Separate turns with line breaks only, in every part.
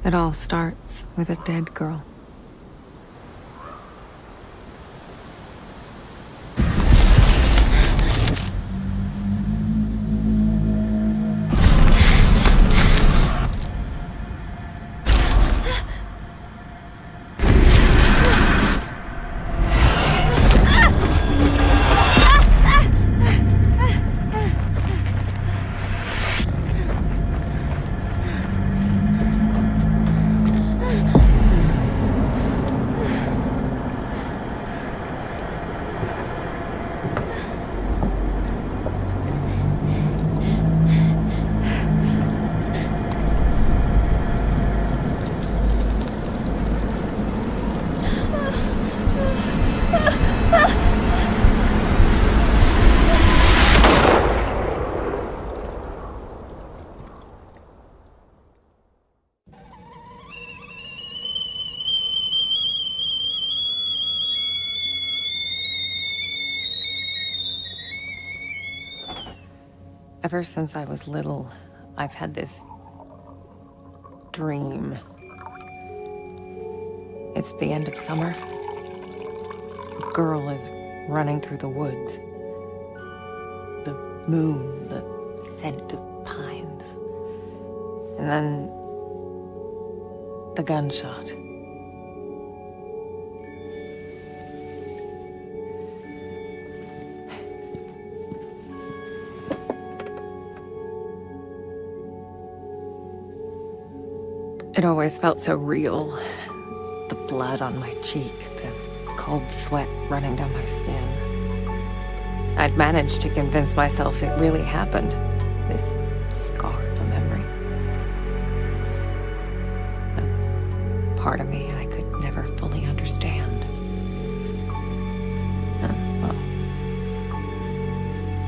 It all starts with a dead girl. Ever since I was little, I've had this dream. It's the end of summer. A girl is running through the woods. The moon, the scent of pines. And then the gunshot. It always felt so real. The blood on my cheek, the cold sweat running down my skin. I'd managed to convince myself it really happened, this scar of a memory. A part of me I could never fully understand. And, well,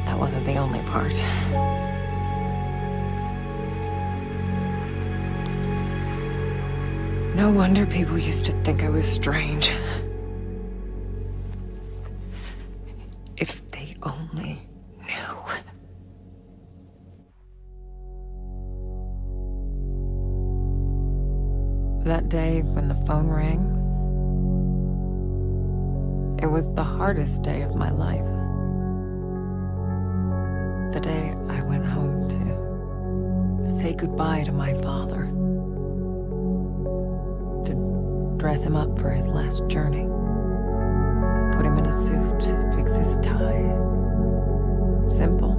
that wasn't the only part. No wonder people used to think I was strange. If they only knew. That day when the phone rang, it was the hardest day of my life. The day I went home to say goodbye to my father. Dress him up for his last journey. Put him in a suit, fix his tie. Simple.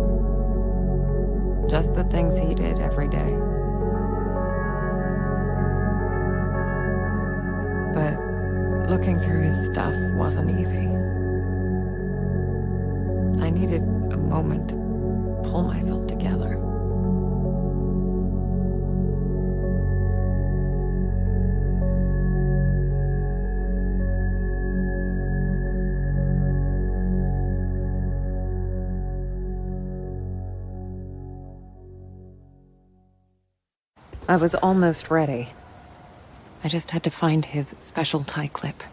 Just the things he did every day. But looking through his stuff wasn't easy. I needed a moment to pull myself together. I was almost ready. I just had to find his special tie clip.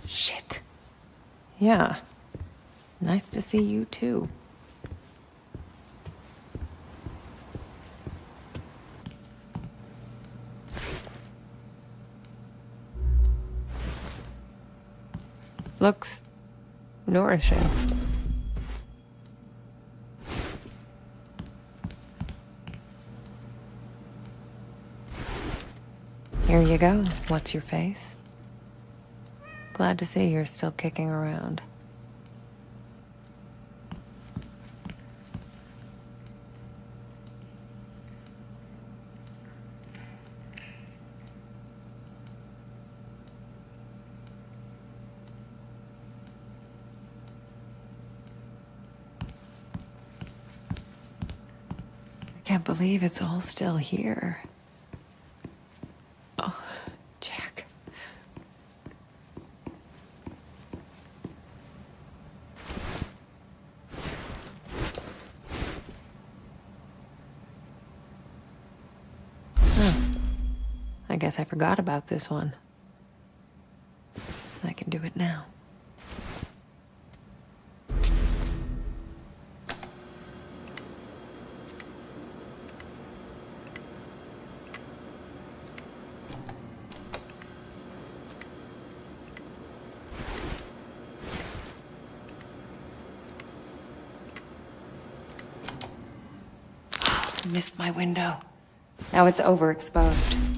Shit. Yeah. Nice to see you too. Looks nourishing. Here you go. What's your face? Glad to see you're still kicking around. I can't believe it's all still here. Oh, Jack. guess I forgot about this one. I can do it now. Missed my window. Now it's overexposed.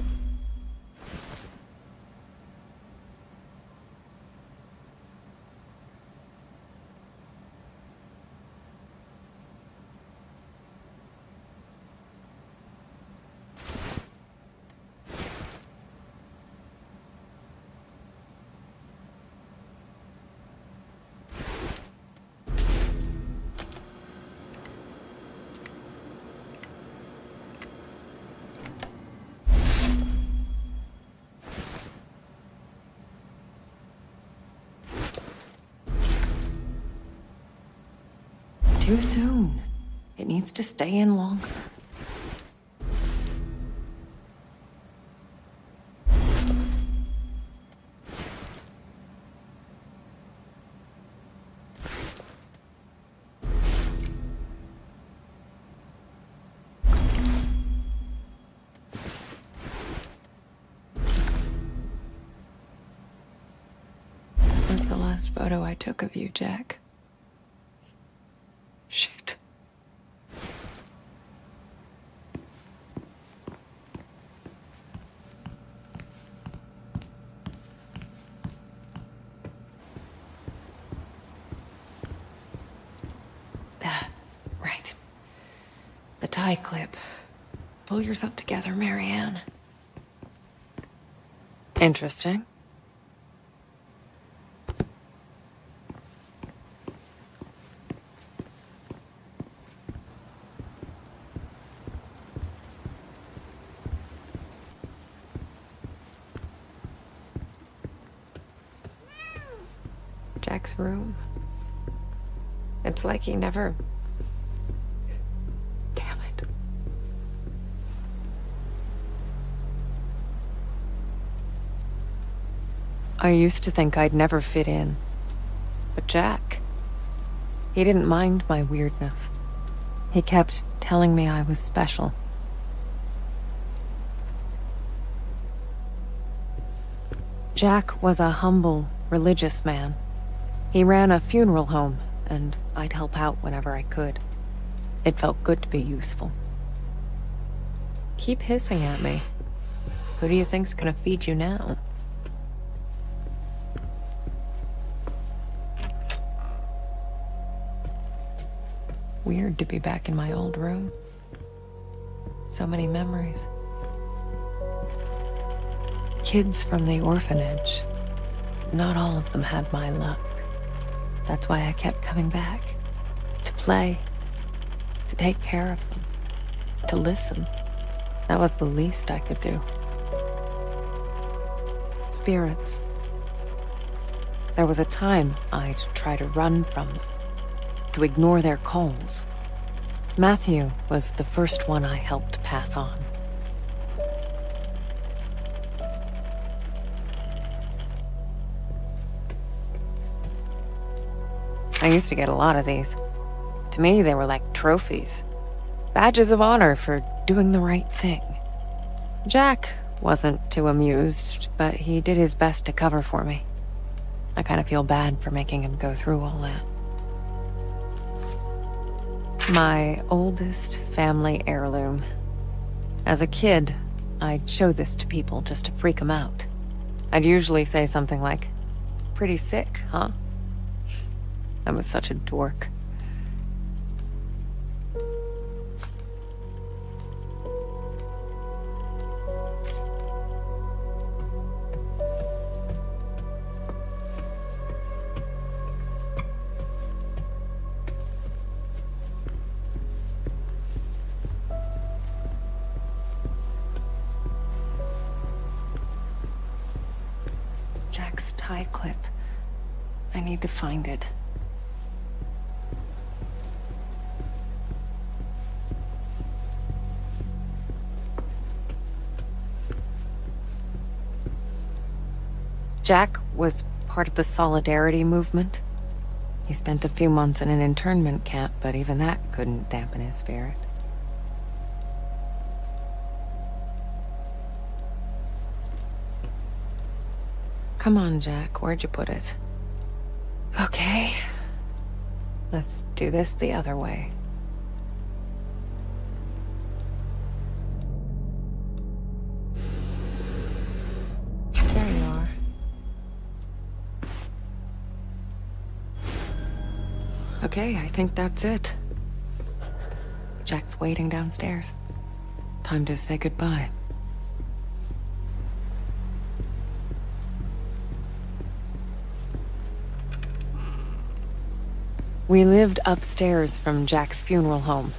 Too soon. It needs to stay in longer. That was the last photo I took of you, Jack. Shit. Right. The tie clip. Pull yourself together, Marianne. Interesting. Jack's room. It's like he never... Damn it. I used to think I'd never fit in. But Jack, he didn't mind my weirdness. He kept telling me I was special. Jack was a humble, religious man. He ran a funeral home, and I'd help out whenever I could. It felt good to be useful. Keep hissing at me. Who do you think's gonna feed you now? Weird to be back in my old room. So many memories. Kids from the orphanage. Not all of them had my luck. That's why I kept coming back. To play. To take care of them. To listen. That was the least I could do. Spirits. There was a time I'd try to run from them. To ignore their calls. Matthew was the first one I helped pass on. I used to get a lot of these. To me, they were like trophies. Badges of honor for doing the right thing. Jack wasn't too amused, but he did his best to cover for me. I kind of feel bad for making him go through all that. My oldest family heirloom. As a kid, I'd show this to people just to freak them out. I'd usually say something like, "Pretty sick, huh?" I was such a dork. Jack's tie clip. I need to find it. Jack was part of the Solidarity movement. He spent a few months in an internment camp, but even that couldn't dampen his spirit. Come on, Jack, where'd you put it? Okay. Let's do this the other way. There you are. Okay, I think that's it. Jack's waiting downstairs. Time to say goodbye. We lived upstairs from Jack's funeral home.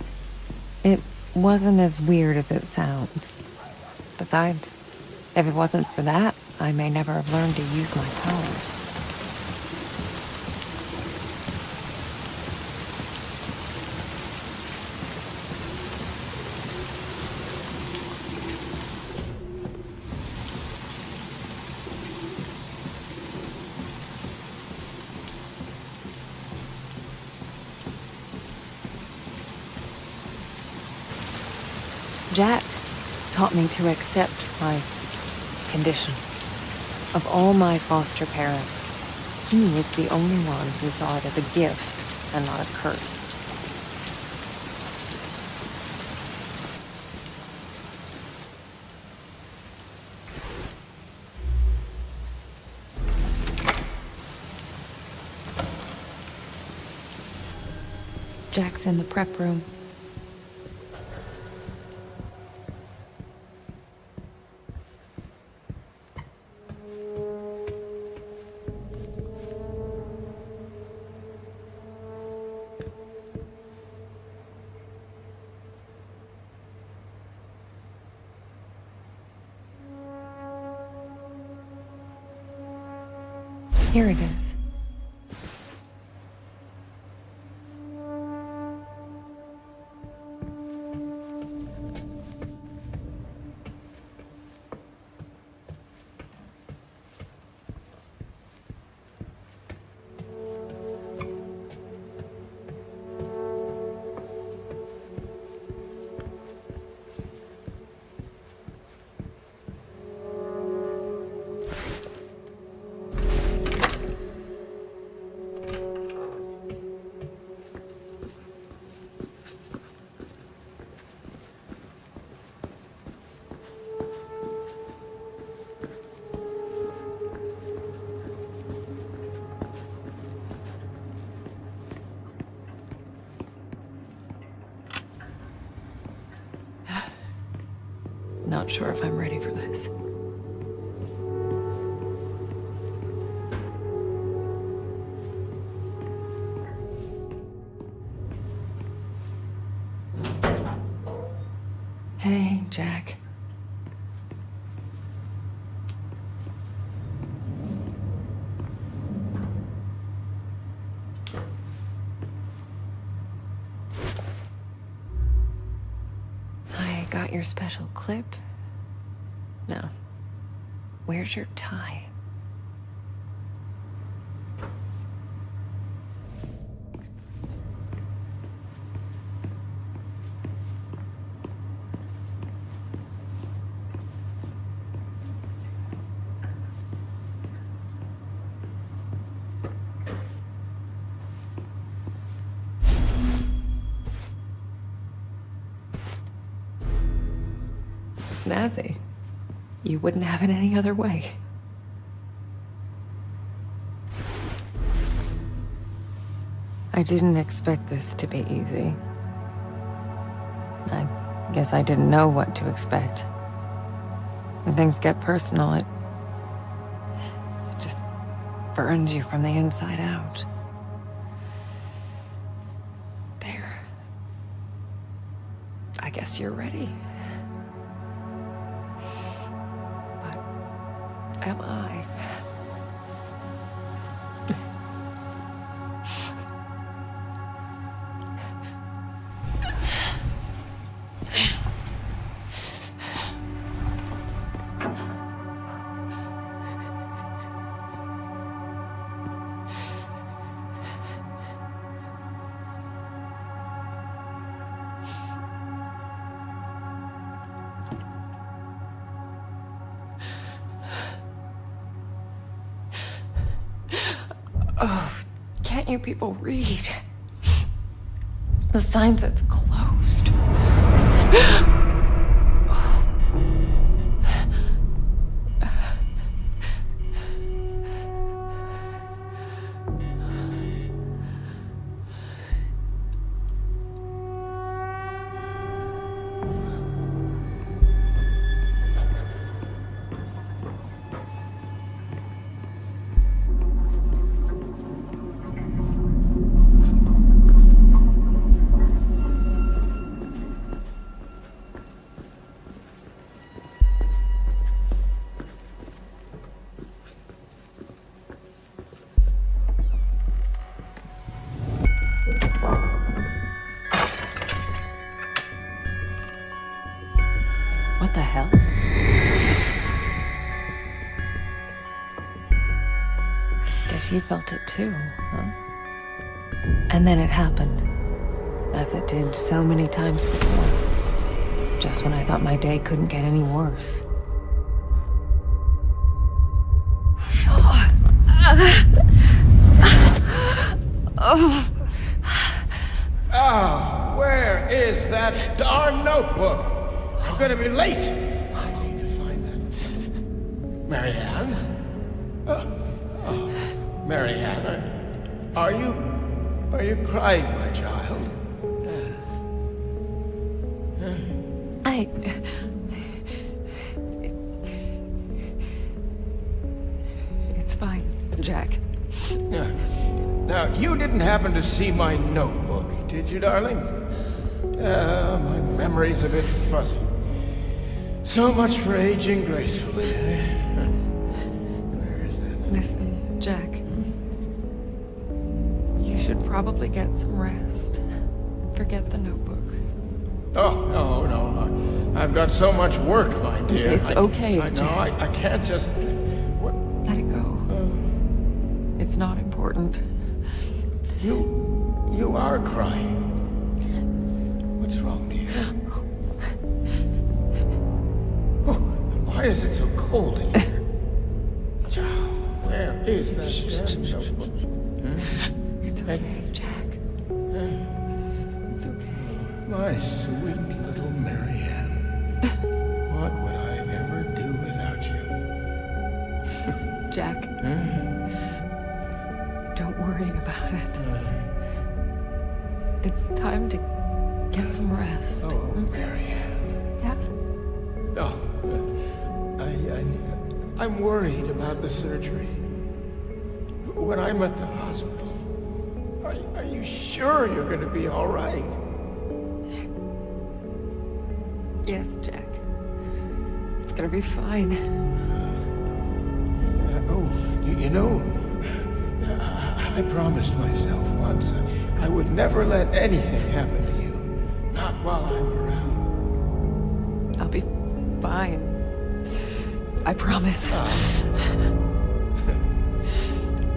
It wasn't as weird as it sounds. Besides, if it wasn't for that, I may never have learned to use my powers. Jack taught me to accept my condition. Of all my foster parents, he was the only one who saw it as a gift and not a curse. Jack's in the prep room. Here it is. Not sure if I'm ready for this. Hey, Jack. I got your special clip. Now, where's your tie? Snazzy. You wouldn't have it any other way. I didn't expect this to be easy. I guess I didn't know what to expect. When things get personal, it just burns you from the inside out. There. I guess you're ready. Am I? Oh, can't you people read? The sign says closed. What the hell? Guess you felt it too, huh? And then it happened, as it did so many times before. Just when I thought my day couldn't get any worse.
Oh, where is that darn notebook? I'm gonna be late. I need to find that. Marianne? Marianne, are you crying, my child?
It's fine, Jack.
Now, you didn't happen to see my notebook, did you, darling? My memory's a bit fuzzy. So much for aging gracefully, eh? Where is that thing?
Listen, Jack. You should probably get some rest. Forget the notebook.
Oh, no. I've got so much work, my dear.
It's okay,
I know,
Jack.
I can't just... What?
Let it go. It's not important.
You are crying. What's wrong, dear? Oh, why is it so cold in here? Where is that damn notebook?
It's okay, Jack. It's okay.
My sweet little Marianne. What would I ever do without you?
Jack. Don't worry about it. It's time to get some rest.
Oh, Marianne.
Yeah?
Oh, I'm worried about the surgery. When I'm at the hospital, are you sure you're going to be all right?
Yes, Jack. It's gonna be fine.
You know, I promised myself once I would never let anything happen to you. Not while I'm around.
I'll be fine. I promise.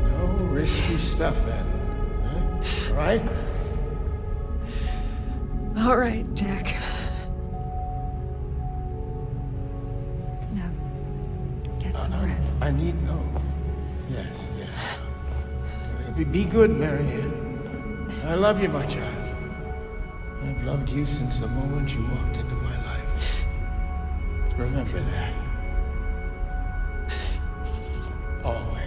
No risky stuff, then. Huh? All right?
All right, Jack. Now, get some rest.
I need... Oh, yes. Be good, Marianne. I love you, my child. I've loved you since the moment you walked into my life. Remember that. Always.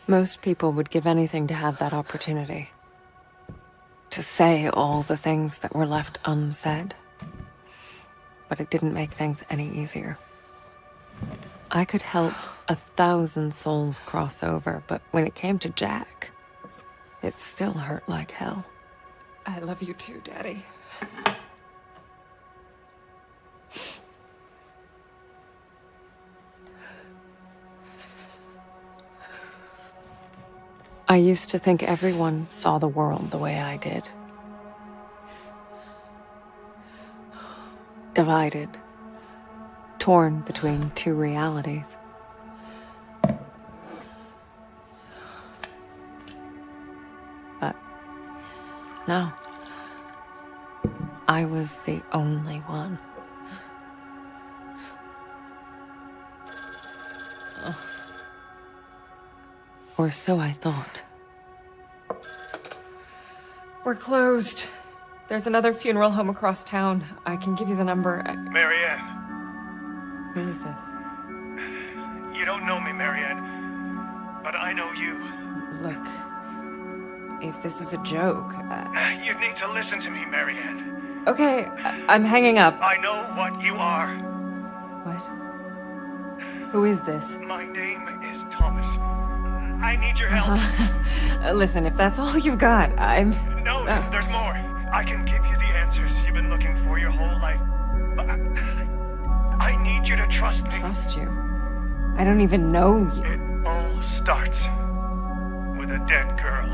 Most people would give anything to have that opportunity. To say all the things that were left unsaid. But it didn't make things any easier. I could help 1,000 souls cross over, but when it came to Jack, it still hurt like hell. I love you too, Daddy. I used to think everyone saw the world the way I did. Divided, torn between two realities. But no, I was the only one. Or so I thought. We're closed. There's another funeral home across town. I can give you the number.
Marianne.
Who is this?
You don't know me, Marianne, but I know you.
Look, if this is a joke...
You need to listen to me, Marianne.
Okay, I'm hanging up.
I know what you are.
What? Who is this?
My name is Thomas. I need your help.
Listen, if that's all you've got, I'm...
No, there's more. I can give you the answers you've been looking for your whole life. But I need you to trust me.
Trust you? I don't even know you.
It all starts with a dead girl.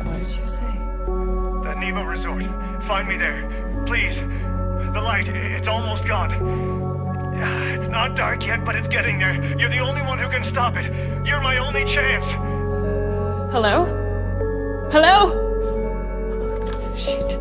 What did you say?
The Neva Resort. Find me there. Please. The light, it's almost gone. It's not dark yet, but it's getting there. You're the only one who can stop it. You're my only chance.
Hello? Hello? Shit.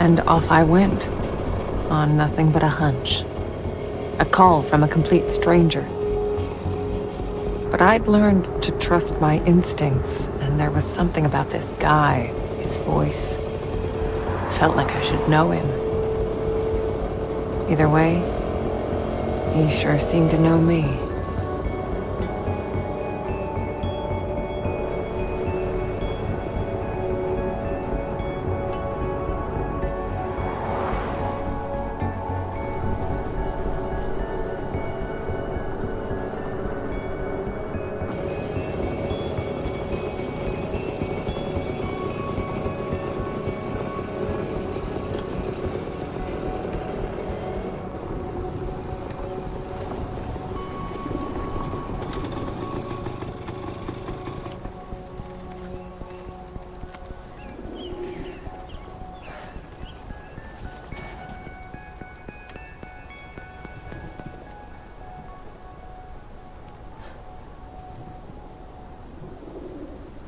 And off I went, on nothing but a hunch. A call from a complete stranger. But I'd learned to trust my instincts, and there was something about this guy, his voice. Felt like I should know him. Either way, he sure seemed to know me.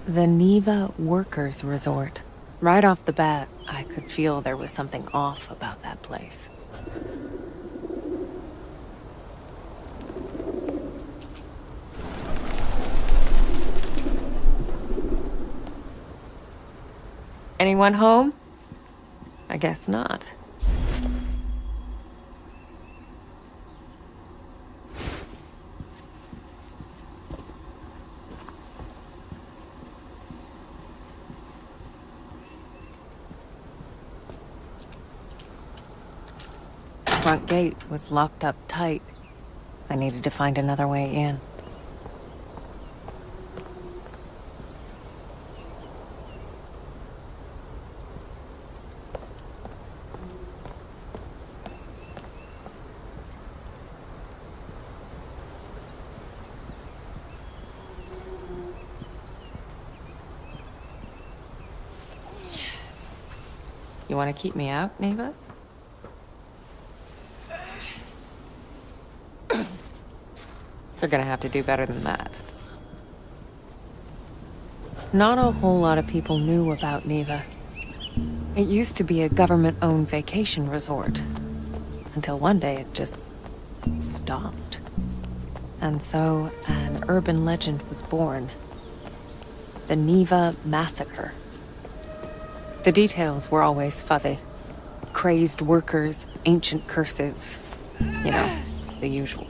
The Neva Workers Resort. Right off the bat, I could feel there was something off about that place. Anyone home? I guess not. Front gate was locked up tight. I needed to find another way in. You want to keep me out, Neva? You're gonna have to do better than that. Not a whole lot of people knew about Neva. It used to be a government-owned vacation resort. Until one day it just stopped. And so an urban legend was born. The Neva Massacre. The details were always fuzzy. Crazed workers, ancient curses. You know, the usual.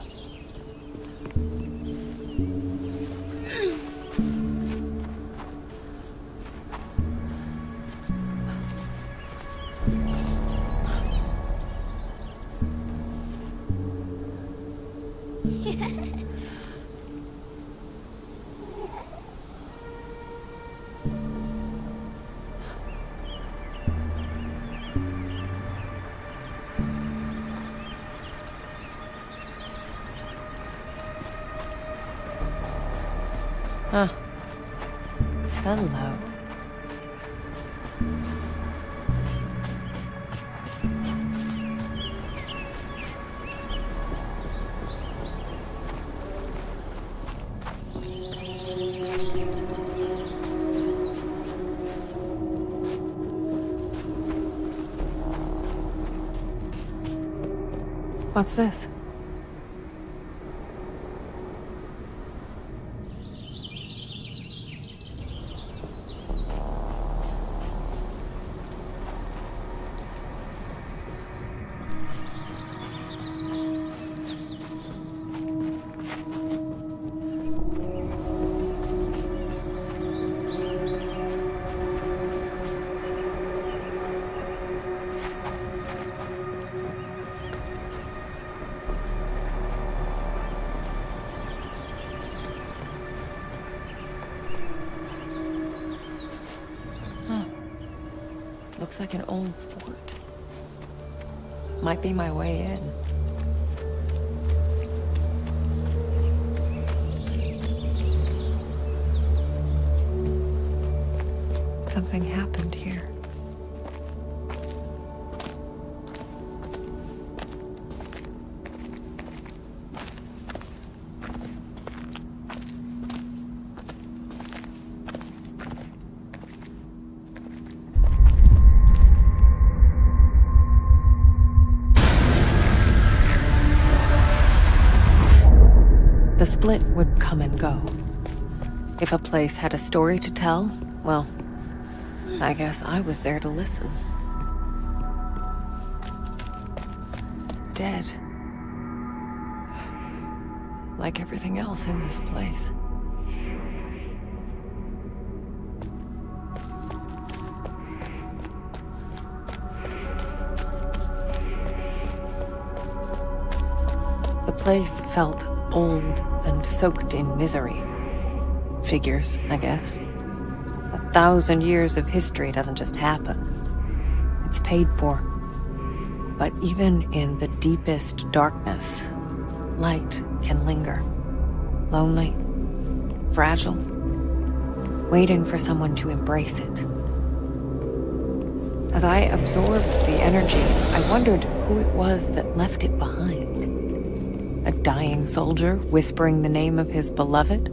Huh. Hello. What's this? Looks like an old fort. Might be my way in. Something happened here. The split would come and go. If a place had a story to tell, well, I guess I was there to listen. Dead. Like everything else in this place. The place felt old and soaked in misery. Figures, I guess. 1,000 years of history doesn't just happen. It's paid for. But even in the deepest darkness, light can linger. Lonely, fragile, waiting for someone to embrace it. As I absorbed the energy, I wondered who it was that left it behind. A dying soldier whispering the name of his beloved?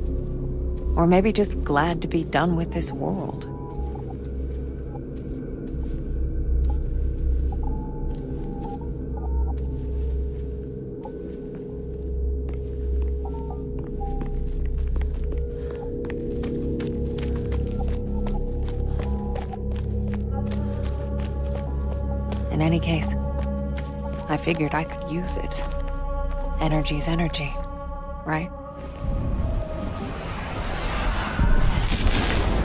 Or maybe just glad to be done with this world. any case, I figured I could use it. Energy's energy, right?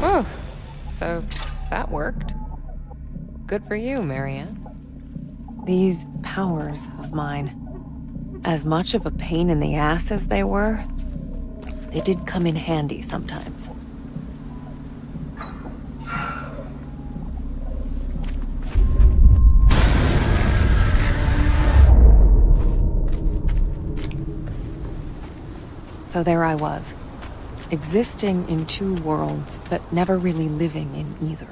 Oh, so that worked. Good for you, Marianne. These powers of mine, as much of a pain in the ass as they were, they did come in handy sometimes. So there I was, existing in two worlds, but never really living in either.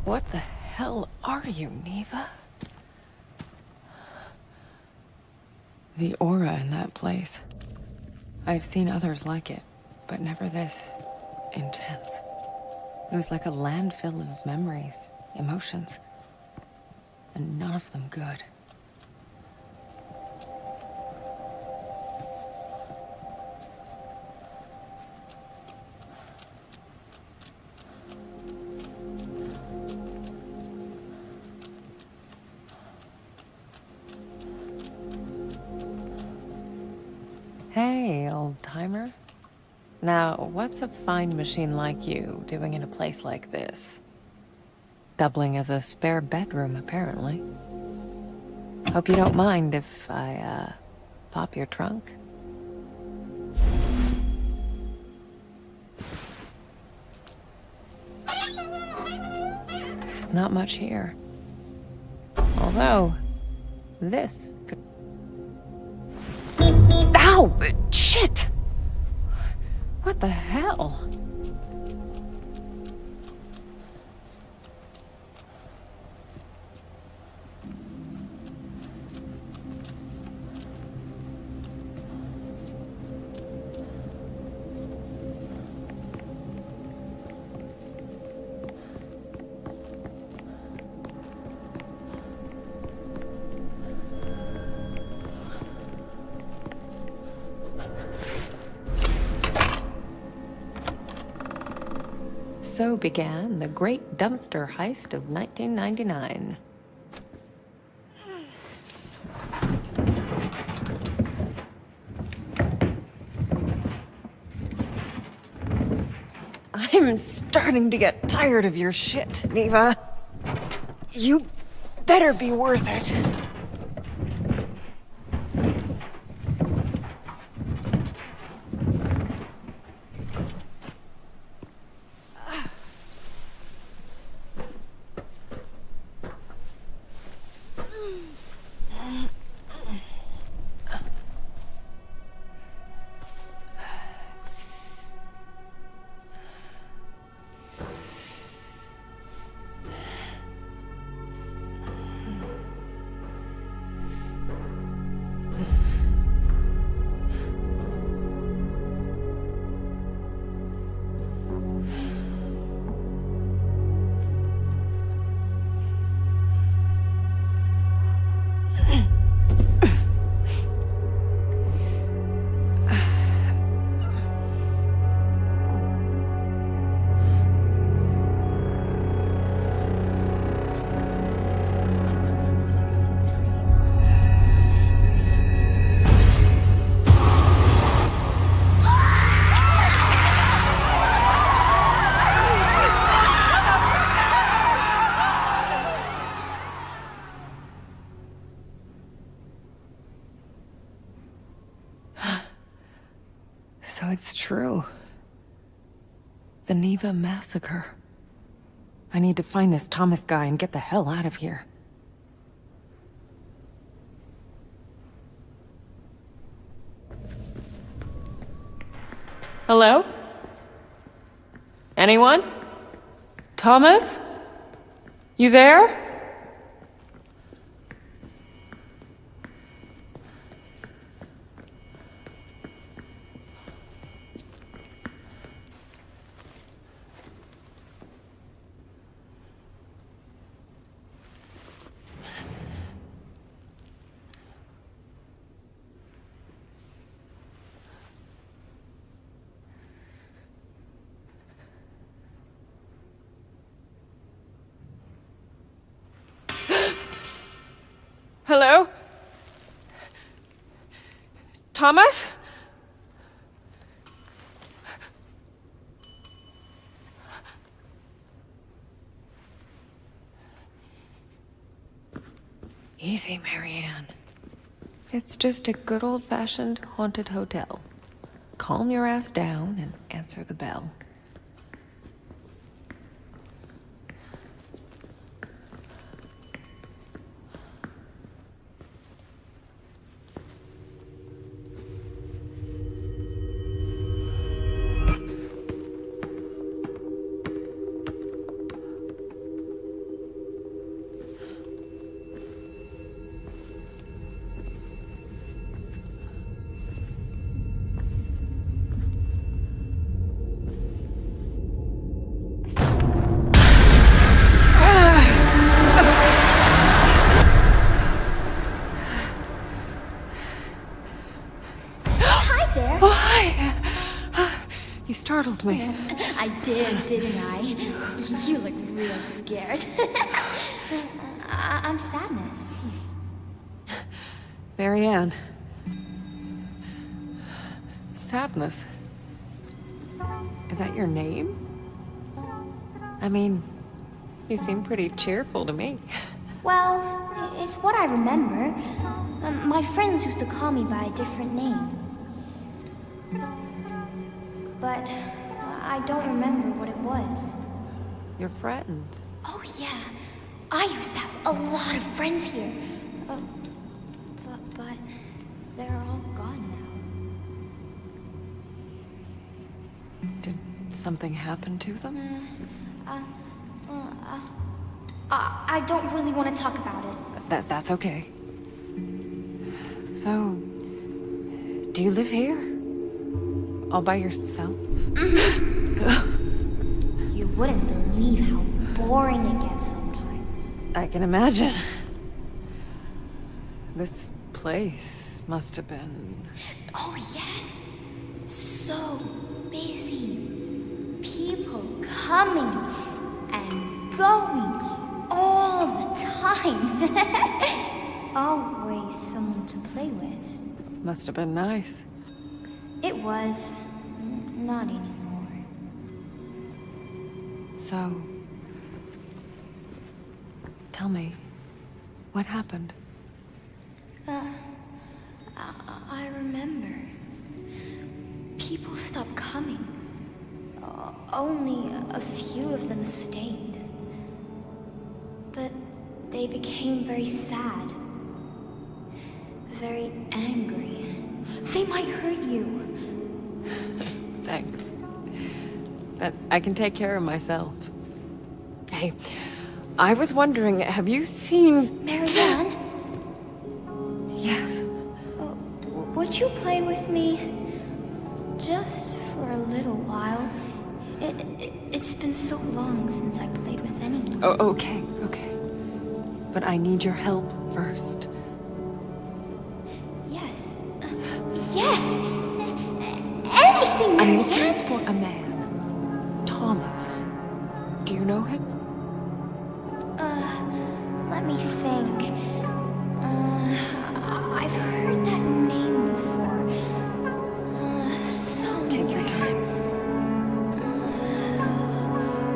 What the hell are you, Neva? The aura in that place. I've seen others like it, but never this intense. It was like a landfill of memories, emotions, and none of them good. Hey, old-timer. Now, what's a fine machine like you doing in a place like this? Doubling as a spare bedroom, apparently. Hope you don't mind if I, pop your trunk? Not much here. Although, this could... Ow! Shit! What the hell? So began the great dumpster heist of 1999. I'm starting to get tired of your shit, Neva. You better be worth it. it's true. The Neva massacre. I need to find this Thomas guy and get the hell out of here. Hello? Anyone? Thomas? You there? Hello? Thomas? Easy, Marianne. It's just a good old-fashioned haunted hotel. Calm your ass down and answer the bell. You startled me.
I did, didn't I? You look real scared. I'm Sadness.
Marianne. Sadness. Is that your name? I mean, you seem pretty cheerful to me.
Well, it's what I remember. My friends used to call me by a different name. But I don't remember what it was.
Your friends.
Oh yeah, I used to have a lot of friends here. But they're all gone now.
Did something happen to them?
I don't really want to talk about it.
That's okay. So, do you live here? All by yourself?
You wouldn't believe how boring it gets sometimes.
I can imagine. This place must have been...
Oh yes, so busy. People coming and going all the time. Always someone to play with.
Must have been nice.
It was. Not anymore.
So... Tell me, what happened?
I remember. People stopped coming. Only a few of them stayed. But they became very sad. Very angry. They might hurt you.
Thanks. But I can take care of myself. Hey, I was wondering, have you seen...
Marianne?
Yes.
Would you play with me? Just for a little while. It's been so long since I played with anyone.
Oh, okay. But I need your help first.
Yes. Yes! Anything,
I'm
Marianne!
looking for a man. Thomas. Do you know him?
Let me think. I've heard that name before. Somewhere.
Take your time.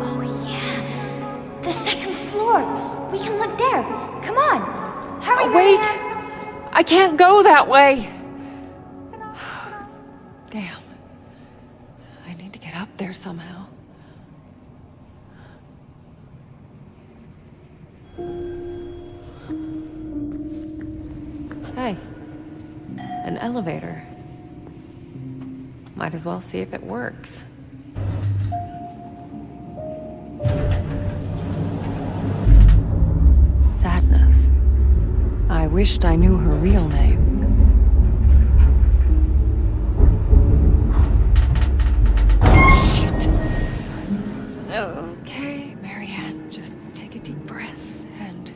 Oh yeah. The second floor. We can look there. Come on. Hurry,
Wait!
Marianne.
I can't go that way! Damn. get up there somehow. Hey, an elevator. Might as well see if it works. Sadness. I wished I knew her real name. Shit. Okay, Marianne, just take a deep breath and...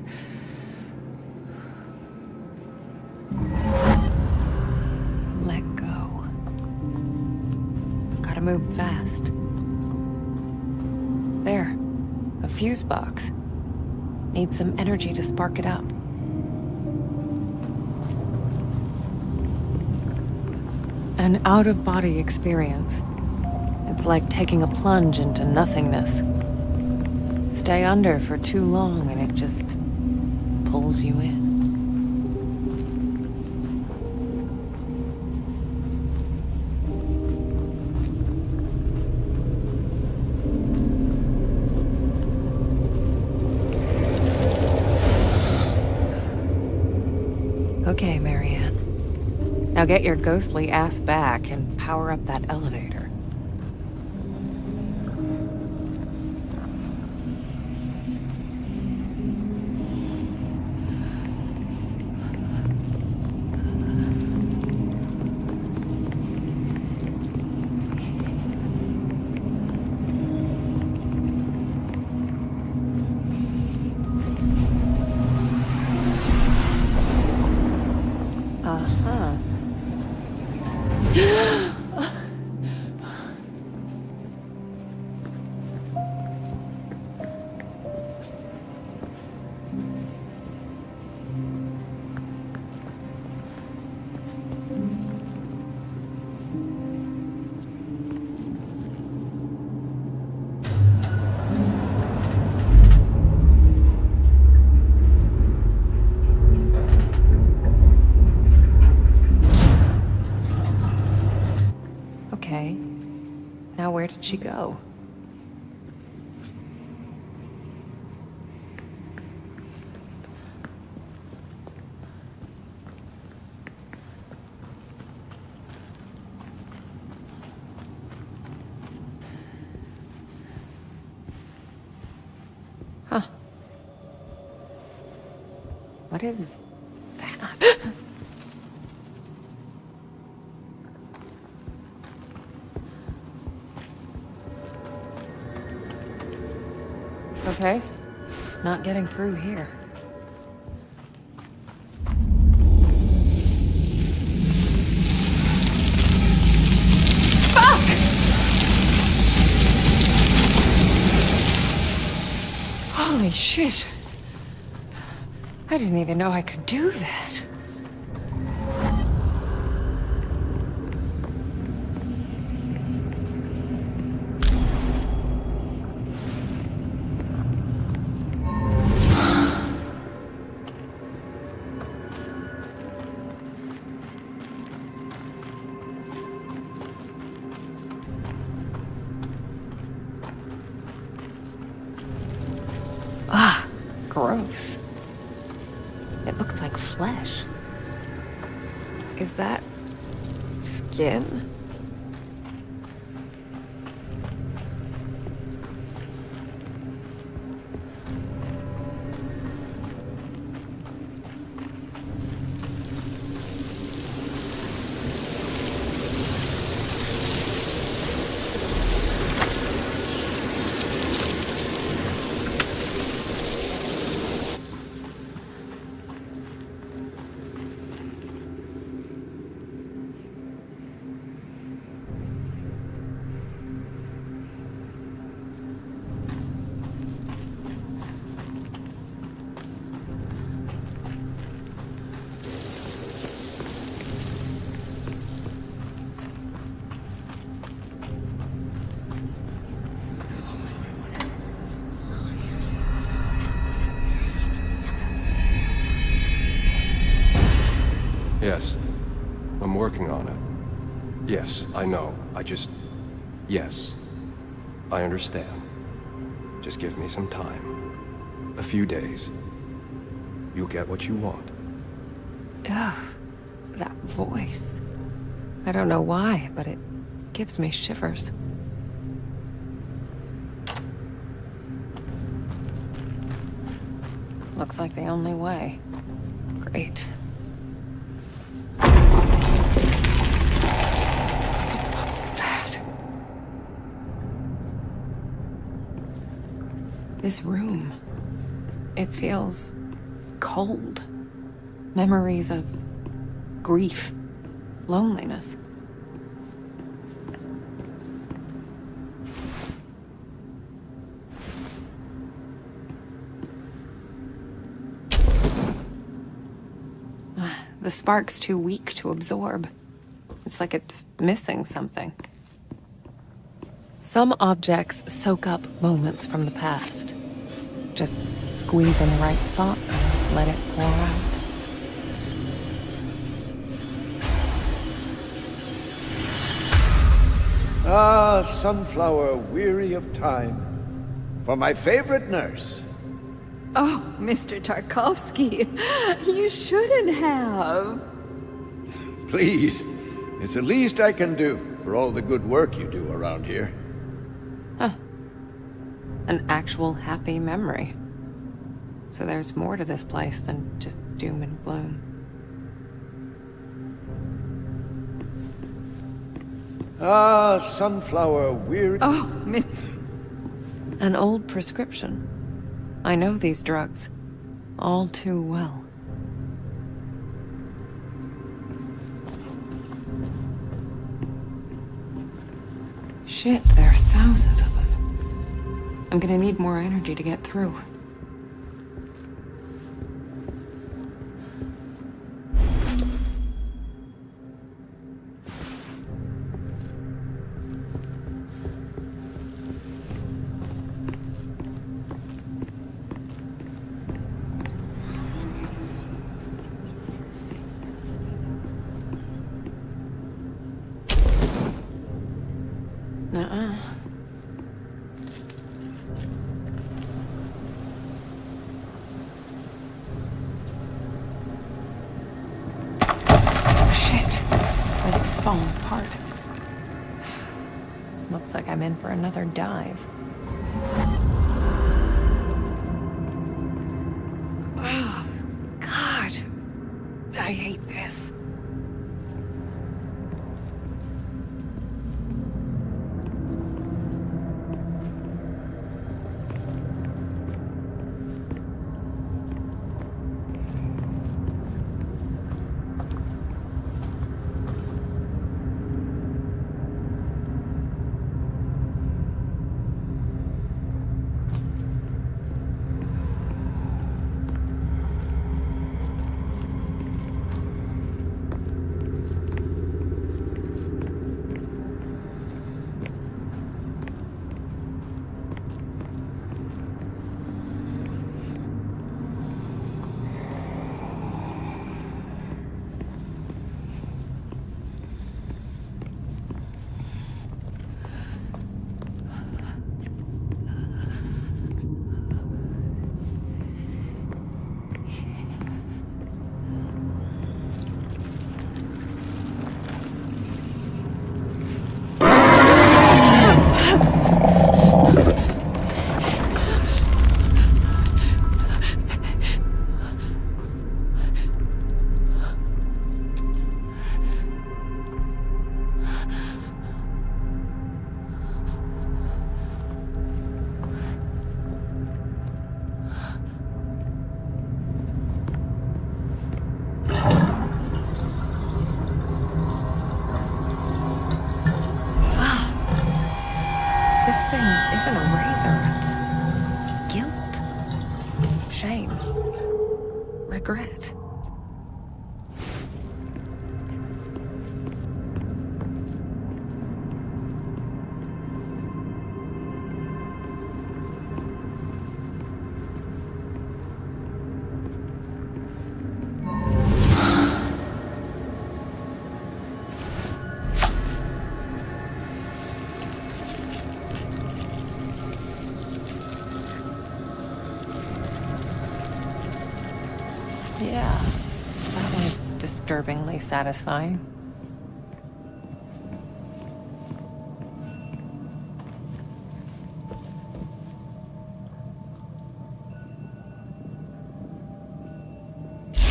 let go. Gotta move fast. There. A fuse box. Need some energy to spark it up. An out-of-body experience. It's like taking a plunge into nothingness. Stay under for too long and it just pulls you in. Okay, Marianne. Now get your ghostly ass back and power up that elevator. Uh-huh. Okay. Now where did she go? Huh. What is that? Okay. Not getting through here. Fuck! Holy shit. I didn't even know I could do that. Ah, gross. It looks like flesh. Is that skin?
Yes. I'm working on it. Yes, I know. Yes. I understand. Just give me some time. A few days. You'll get what you want.
Ugh, that voice. I don't know why, but it gives me shivers. Looks like the only way. Great. What was that? This room. It feels cold. Memories of grief, loneliness. The spark's too weak to absorb. It's like it's missing something. Some objects soak up moments from the past. Just squeeze in the right spot and let it pour out.
Ah, sunflower weary of time. For my favorite nurse.
Oh, Mr. Tarkovsky, you shouldn't have.
Please, it's the least I can do for all the good work you do around here.
An actual happy memory. So there's more to this place than just doom and gloom.
Ah, sunflower weary...
Oh, Miss...
An old prescription. I know these drugs all too well. Shit, there are thousands of them. I'm gonna need more energy to get through. Nuh-uh. Oh, shit. This is falling apart. Looks like I'm in for another dive. Oh, God. I hate this. This thing isn't a razor, it's guilt, shame, regret. Yeah, that was disturbingly satisfying.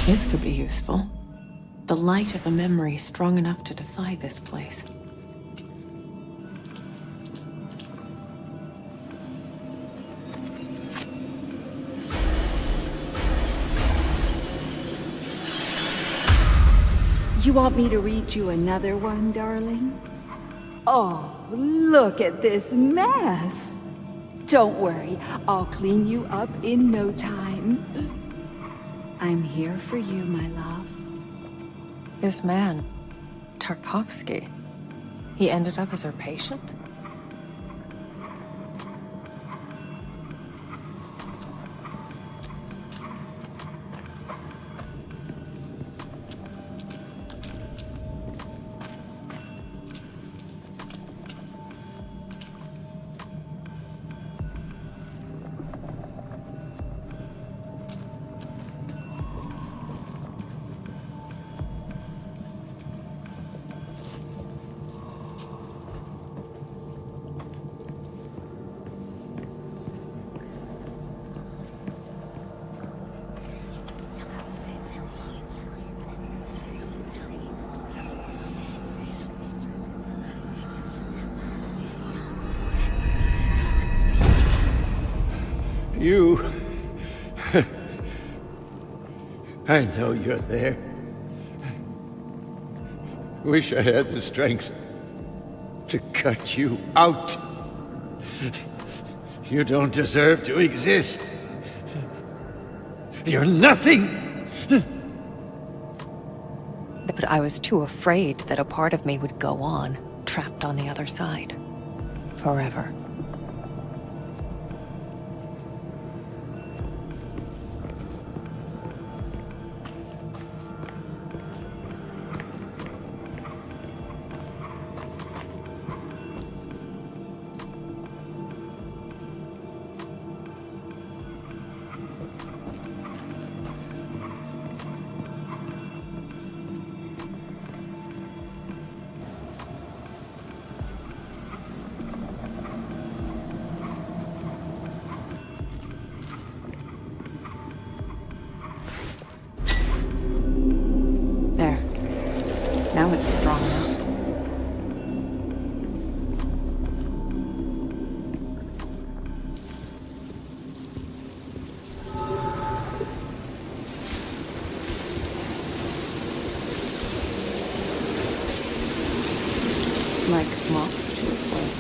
This could be useful. The light of a memory strong enough to defy this place.
You want me to read you another one, darling? Oh, look at this mess. Don't worry, I'll clean you up in no time. I'm here for you, my love.
This man, Tarkovsky, he ended up as her patient?
You... I know you're there. Wish I had the strength to cut you out. You don't deserve to exist. You're nothing!
But I was too afraid that a part of me would go on, trapped on the other side. Forever. Now it's strong enough. Like moths to a flame.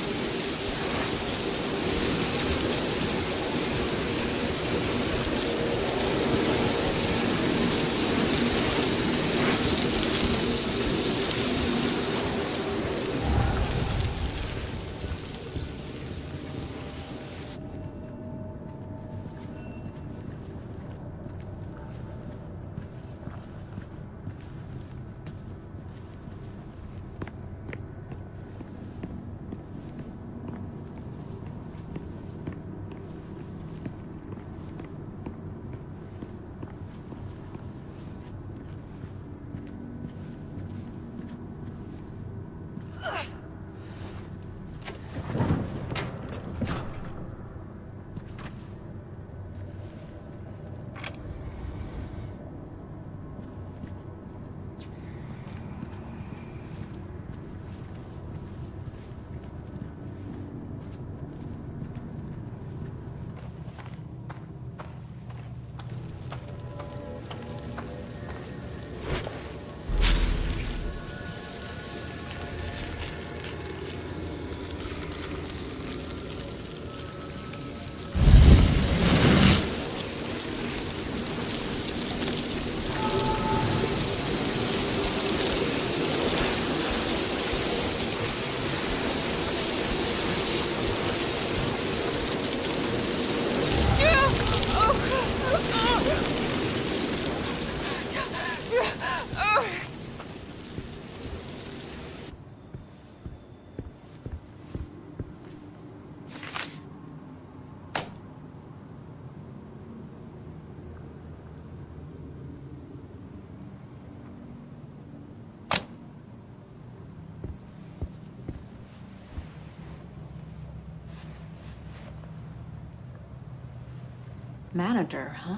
Manager, huh?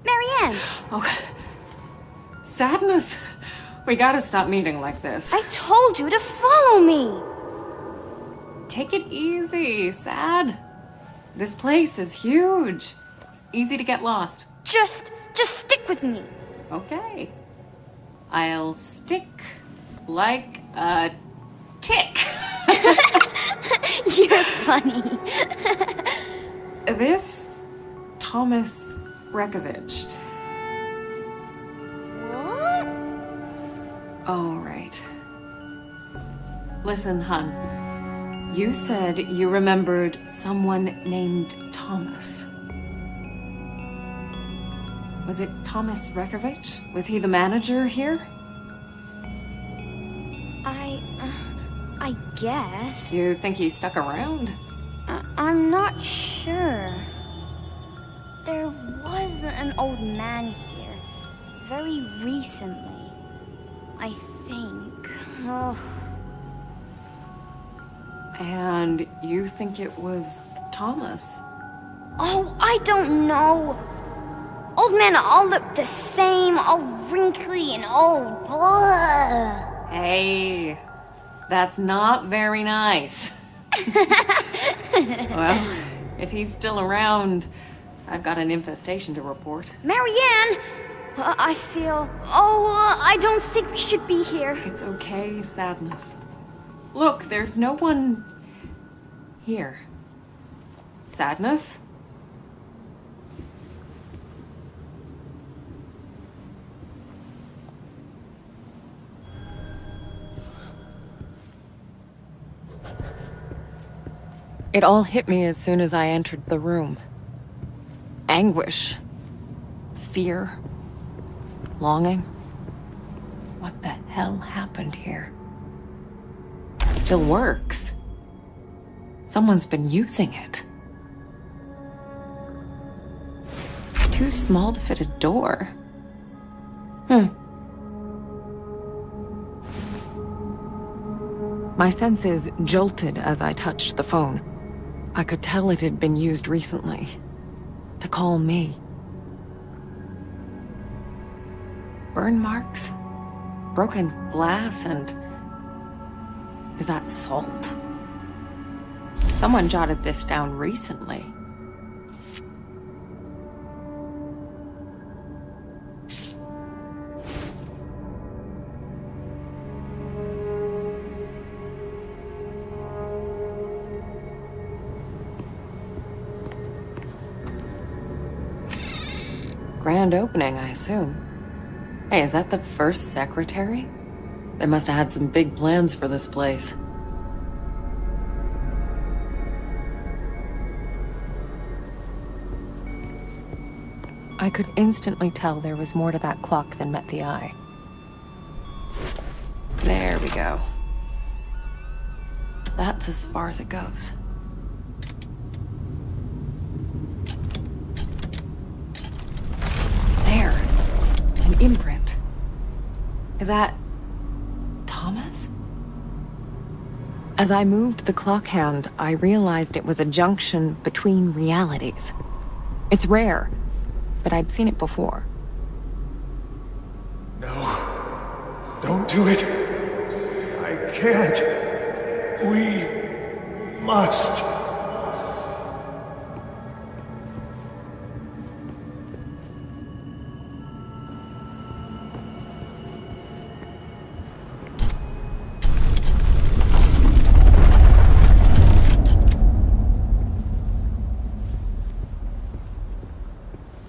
Marianne!
Oh, Sadness. We gotta stop meeting like this.
I told you to follow me!
Take it easy, Sad. This place is huge. It's easy to get lost.
Just stick with me.
Okay. I'll stick like a tick.
You're funny.
This Thomas Rekovich.
What?
Oh, right. Listen, hun. You said you remembered someone named Thomas. Was it Thomas Rekovich? Was he the manager here?
I guess.
You think he stuck around?
I'm not sure. There was an old man here. Very recently. I think. Oh.
And you think it was Thomas?
Oh, I don't know. Old men all look the same, all wrinkly and old. Blah.
Hey, that's not very nice. Well, if he's still around, I've got an infestation to report.
Marianne! I feel... I don't think we should be here.
It's okay, Sadness. Look, there's no one here. Sadness? It all hit me as soon as I entered the room. Anguish. Fear. Longing. What the hell happened here? It still works. Someone's been using it. Too small to fit a door. My senses jolted as I touched the phone. I could tell it had been used recently. To call me. Burn marks? Broken glass and... Is that salt? Someone jotted this down recently. Grand opening, I assume. Hey, is that the first secretary? They must have had some big plans for this place. I could instantly tell there was more to that clock than met the eye. There we go. That's as far as it goes. There. An imprint. Is that... Thomas? As I moved the clock hand, I realized it was a junction between realities. It's rare, but I'd seen it before.
No. Don't do it. I can't. We must.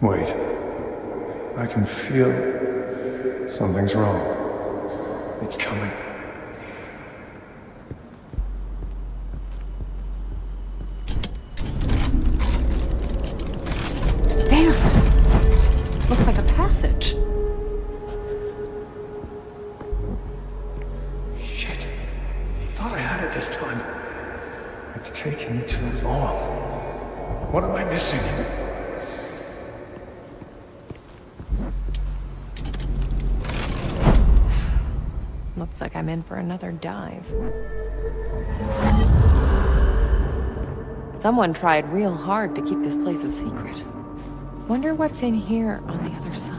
Wait. I can feel something's wrong. It's coming.
There! Looks like a passage.
Shit. Thought I had it this time. It's taking too long. What am I missing?
Looks like I'm in for another dive. Someone tried real hard to keep this place a secret. Wonder what's in here on the other side.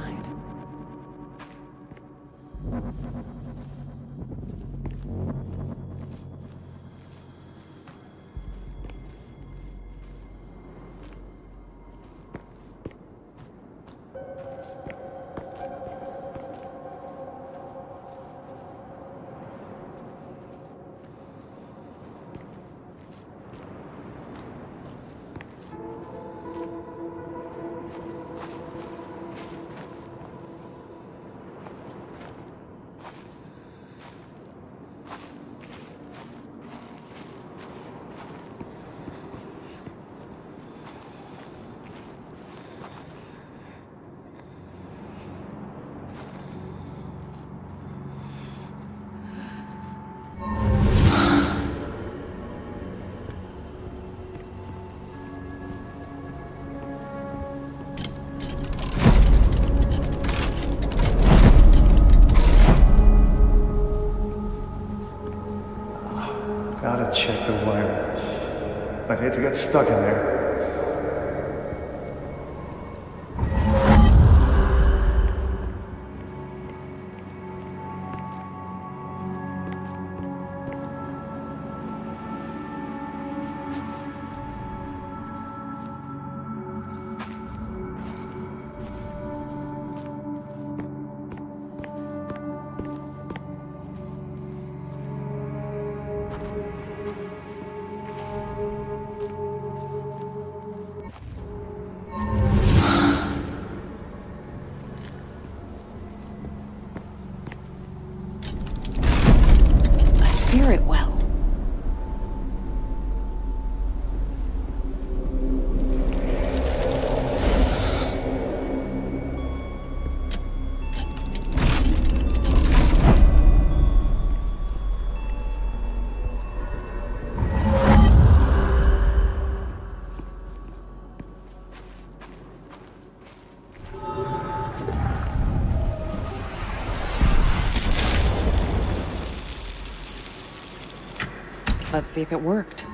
Gotta check the wiring. I'd hate to get stuck in there.
Spirit well. Let's see if it worked.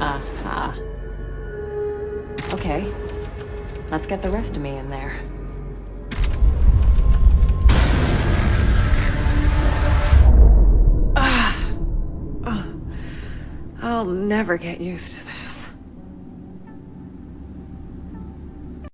Aha. Okay. Let's get the rest of me in there. I'll never get used to this.